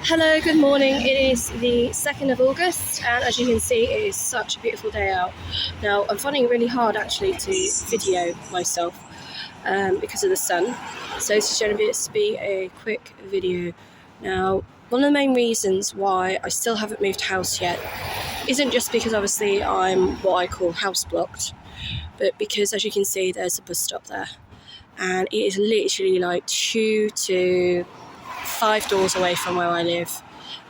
Hello, good morning. It is the 2nd of August, and as you can see, it is such a beautiful day out. Now, I'm finding it really hard actually to video myself because of the sun, so this is going to be a quick video. Now, one of the main reasons why I still haven't moved house yet isn't just because obviously I'm what I call house blocked, but because as you can see, there's a bus stop there, and it is literally like 2 to 5 doors away from where I live,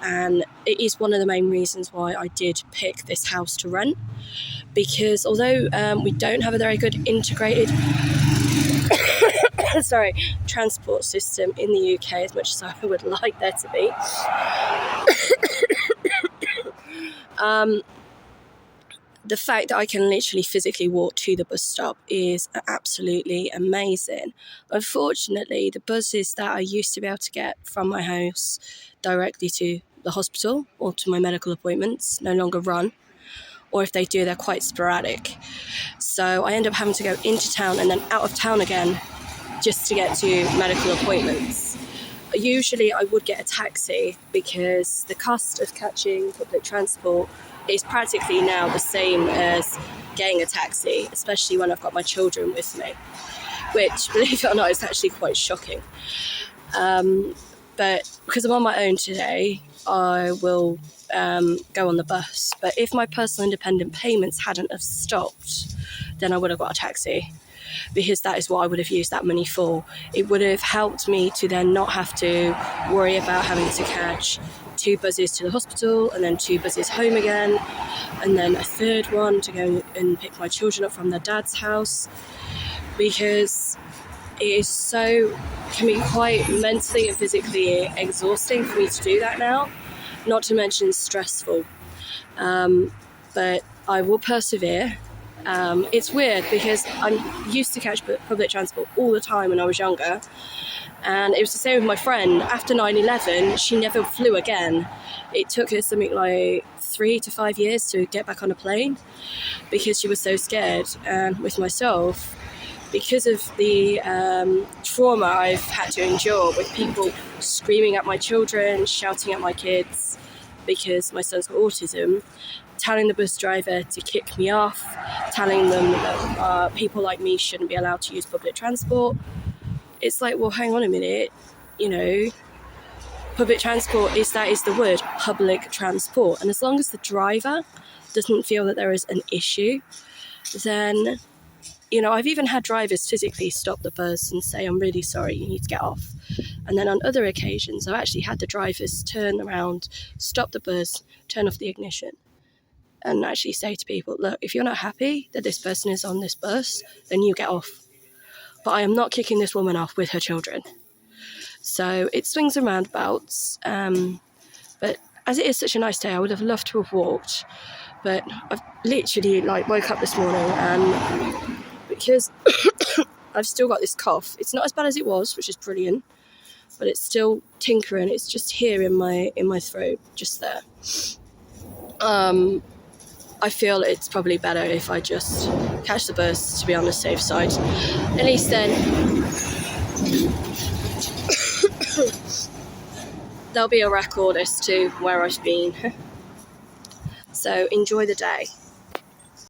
and it is one of the main reasons why I did pick this house to rent, because although we don't have a very good integrated transport system in the UK as much as I would like there to be, the fact that I can literally physically walk to the bus stop is absolutely amazing. Unfortunately, the buses that I used to be able to get from my house directly to the hospital or to my medical appointments no longer run, or if they do, they're quite sporadic. So I end up having to go into town and then out of town again just to get to medical appointments. Usually I would get a taxi because the cost of catching public transport is practically now the same as getting a taxi, especially when I've got my children with me, which, believe it or not, is actually quite shocking. But because I'm on my own today, I will go on the bus. But if my personal independent payments hadn't have stopped, then I would have got a taxi, because that is what I would have used that money for. It would have helped me to then not have to worry about having to catch 2 buses to the hospital and then 2 buses home again, and then a third one to go and pick my children up from their dad's house, because it can be quite mentally and physically exhausting for me to do that now, not to mention stressful. But I will persevere. It's weird because I'm used to catch public transport all the time when I was younger, and it was the same with my friend. After 9/11, she never flew again. It took her something like 3 to 5 years to get back on a plane because she was so scared. And with myself, because of the trauma I've had to endure with people screaming at my children, shouting at my kids because my son's got autism, telling the bus driver to kick me off, telling them that people like me shouldn't be allowed to use public transport. It's like, well, hang on a minute, public transport is the word, public transport. And as long as the driver doesn't feel that there is an issue, then, I've even had drivers physically stop the bus and say, I'm really sorry, you need to get off. And then on other occasions, I've actually had the drivers turn around, stop the bus, turn off the ignition, and actually say to people, look, if you're not happy that this person is on this bus, then you get off. But I am not kicking this woman off with her children. So it swings and roundabouts. But as it is such a nice day, I would have loved to have walked. But I've literally woke up this morning, and because I've still got this cough, it's not as bad as it was, which is brilliant, but it's still tinkering. It's just here in my throat, just there. I feel it's probably better if I just catch the bus to be on the safe side. At least then there'll be a record as to where I've been. So enjoy the day.